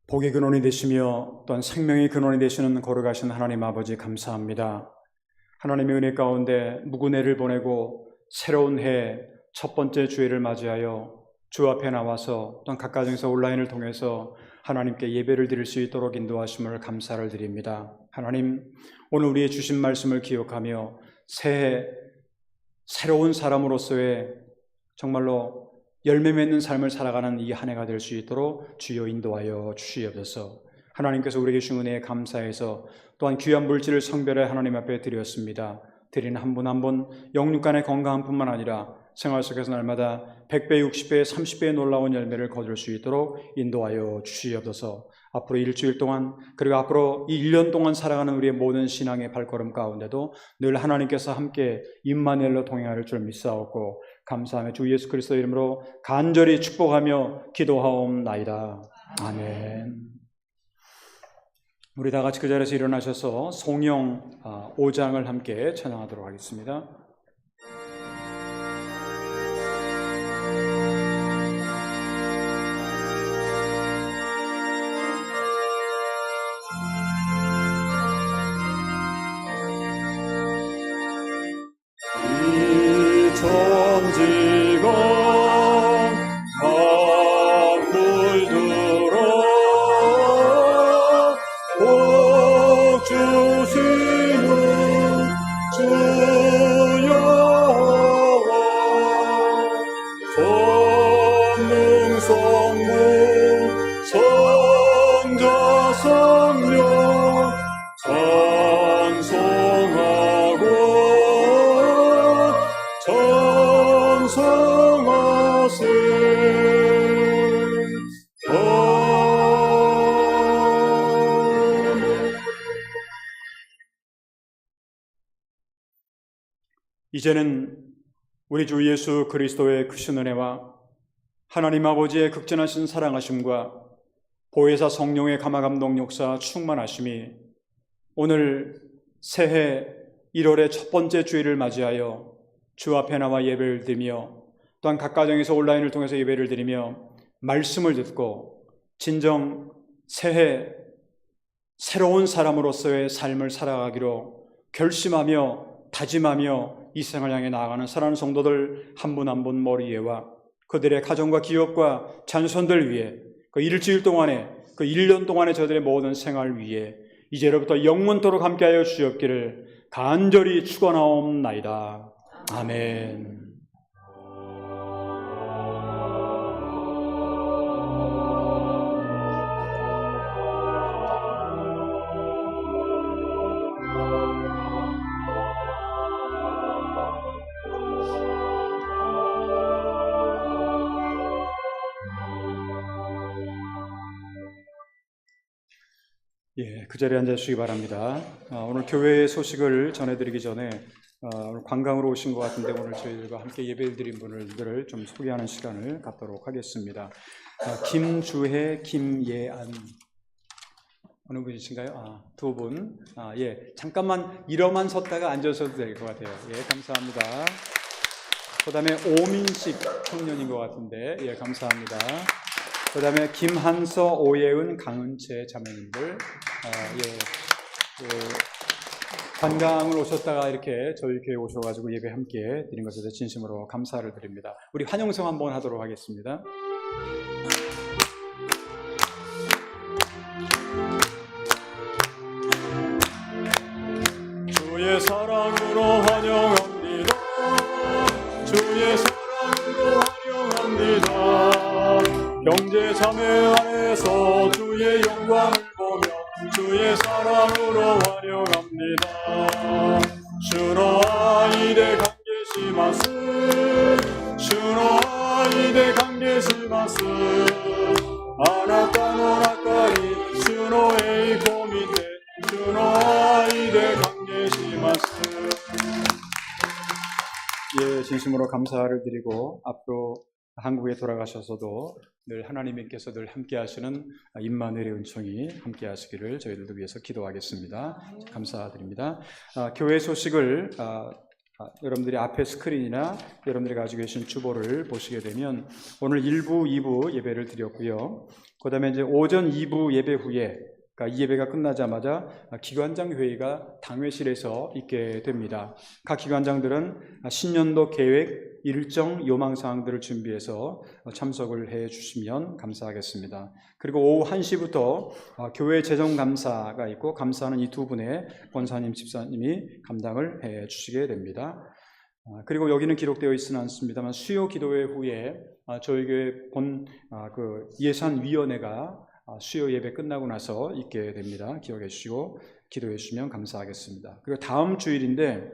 [SPEAKER 1] 복의 근원이 되시며 또한 생명의 근원이 되시는 거룩하신 하나님 아버지 감사합니다. 하나님의 은혜 가운데 묵은해를 보내고 새로운 해 첫 번째 주일을 맞이하여 주 앞에 나와서 또한 각 가정에서 온라인을 통해서 하나님께 예배를 드릴 수 있도록 인도하심을 감사를 드립니다. 하나님, 오늘 우리의 주신 말씀을 기억하며 새해 새로운 사람으로서의 정말로 열매 맺는 삶을 살아가는 이 한 해가 될 수 있도록 주여 인도하여 주시옵소서. 하나님께서 우리에게 주신 은혜에 감사해서 또한 귀한 물질을 성별해 하나님 앞에 드렸습니다. 드리는 한 분 한 분 영육간의 건강한 뿐만 아니라 생활 속에서 날마다 100배, 60배, 30배의 놀라운 열매를 거둘 수 있도록 인도하여 주시옵소서. 앞으로 일주일 동안 그리고 앞으로 이 1년 동안 살아가는 우리의 모든 신앙의 발걸음 가운데도 늘 하나님께서 함께 임마누엘로 동행할 줄 믿사옵고 감사하며 주 예수 그리스도 이름으로 간절히 축복하며 기도하옵나이다. 아멘. 우리 다 같이 그 자리에서 일어나셔서 송영 5장을 함께 찬양하도록 하겠습니다.
[SPEAKER 2] 천지가 물들어 복 주시는 주 여호와 전능 성부 성자 성령 찬송하고 찬송하세.
[SPEAKER 1] 이제는 우리 주 예수 그리스도의 크신 은혜와 하나님 아버지의 극진하신 사랑하심과 보혜사 성령의 감화감동 역사 충만하심이 오늘 새해 1월의 첫 번째 주일을 맞이하여 주 앞에 나와 예배를 드리며 또한 각 가정에서 온라인을 통해서 예배를 드리며 말씀을 듣고 진정 새해 새로운 사람으로서의 삶을 살아가기로 결심하며 다짐하며 이 생을 향해 나아가는 사랑하는 성도들 한 분 한 분 머리 위에와 그들의 가정과 기업과 자손들 위해 그 일주일 동안에 그 1년 동안의 저들의 모든 생활 위에 이제로부터 영원토록 함께하여 주옵기를 간절히 축원하옵나이다. 아멘. 예, 그 자리에 앉아주시기 바랍니다. 오늘 교회의 소식을 전해드리기 전에 오늘 관광으로 오신 것 같은데 오늘 저희들과 함께 예배를 드린 분들을 좀 소개하는 시간을 갖도록 하겠습니다. 김주혜, 김예안 어느 분이신가요? 두 분. 예. 잠깐만 일어만 섰다가 앉으셔도 될 것 같아요. 예, 감사합니다. 그 다음에 오민식 청년인 것 같은데, 예, 감사합니다. 그 다음에 김한서, 오예은, 강은채 자매님들, 예, 관광을 오셨다가 이렇게 저희 교회 오셔가지고 예배 함께 드린 것에 대해 진심으로 감사를 드립니다. 우리 환영성 한번 하도록 하겠습니다.
[SPEAKER 2] 주의 사랑으로 환영합니다. 주의 사랑으로 환영합니다. 형제 자매 안에서 주의 영광을 보며 주의 사랑으로 환영합니다. 주노 아이데 관계시마스 주노 아이데 관계시마스 아나타노 나카리 주노에이 고미테 주노 아이데 관계시마스.
[SPEAKER 1] 예, 진심으로 감사를 드리고 앞으로 한국에 돌아가셔서도 늘 하나님께서 늘 함께 하시는 임마누엘의 은총이 함께 하시기를 저희들도 위해서 기도하겠습니다. 감사드립니다. 교회 소식을 여러분들이 앞에 스크린이나 여러분들이 가지고 계신 주보를 보시게 되면 오늘 1부, 2부 예배를 드렸고요. 그 다음에 이제 오전 2부 예배 후에 이 예배가 끝나자마자 기관장 회의가 당회실에서 있게 됩니다. 각 기관장들은 신년도 계획, 일정, 요망사항들을 준비해서 참석을 해 주시면 감사하겠습니다. 그리고 오후 1시부터 교회 재정감사가 있고 감사는 이 두 분의 권사님, 집사님이 감당을 해 주시게 됩니다. 그리고 여기는 기록되어 있지는 않습니다만 수요 기도회 후에 저희 교회 그 예산위원회가 수요 예배 끝나고 나서 있게 됩니다. 기억해 주시고 기도해 주시면 감사하겠습니다. 그리고 다음 주일인데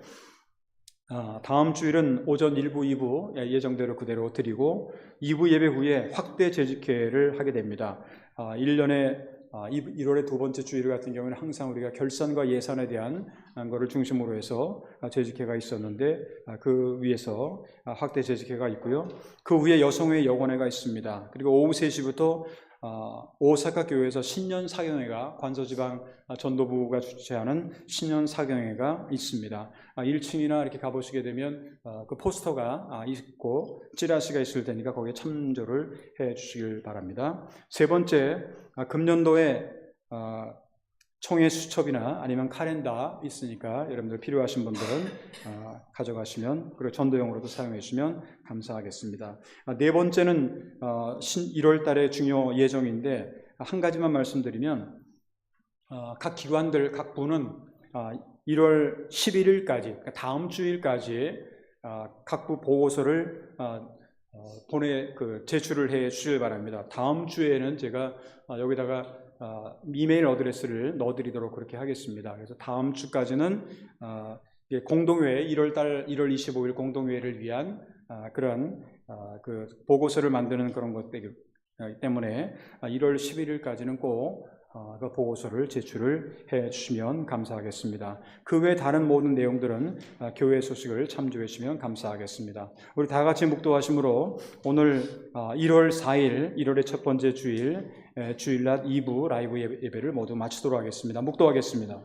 [SPEAKER 1] 다음 주일은 오전 1부, 2부 예정대로 그대로 드리고 2부 예배 후에 확대 재직회를 하게 됩니다. 1년에 1월의 두 번째 주일 같은 경우는 항상 우리가 결산과 예산에 대한 것을 중심으로 해서 재직회가 있었는데 그 위에서 확대 재직회가 있고요. 그 후에 여성회 영원회가 있습니다. 그리고 오후 3시부터 오사카 교회에서 신년 사경회가 관서지방 전도부가 주최하는 신년 사경회가 있습니다. 1층이나 이렇게 가보시게 되면 그 포스터가 있고 찌라시가 있을 테니까 거기에 참조를 해 주시길 바랍니다. 세 번째, 금년도에 총회 수첩이나 아니면 카렌더 있으니까 여러분들 필요하신 분들은 가져가시면 그리고 전도용으로도 사용해 주시면 감사하겠습니다. 네 번째는 1월 달에 중요 예정인데 한 가지만 말씀드리면 각 기관들, 각 부는 1월 11일까지 그러니까 다음 주일까지 각 부 보고서를 제출을 해 주시길 바랍니다. 다음 주에는 제가 여기다가 이메일 어드레스를 넣어드리도록 그렇게 하겠습니다. 그래서 다음 주까지는 공동회의 1월 25일 공동회의를 위한 그런 그 보고서를 만드는 그런 것 때문에 1월 11일까지는 꼭 그 보고서를 제출을 해 주시면 감사하겠습니다. 그 외 다른 모든 내용들은 교회 소식을 참조해 주시면 감사하겠습니다. 우리 다 같이 묵도하심으로 오늘 1월 4일 1월의 첫 번째 주일 주일낮 2부 라이브 예배를 모두 마치도록 하겠습니다. 묵도하겠습니다.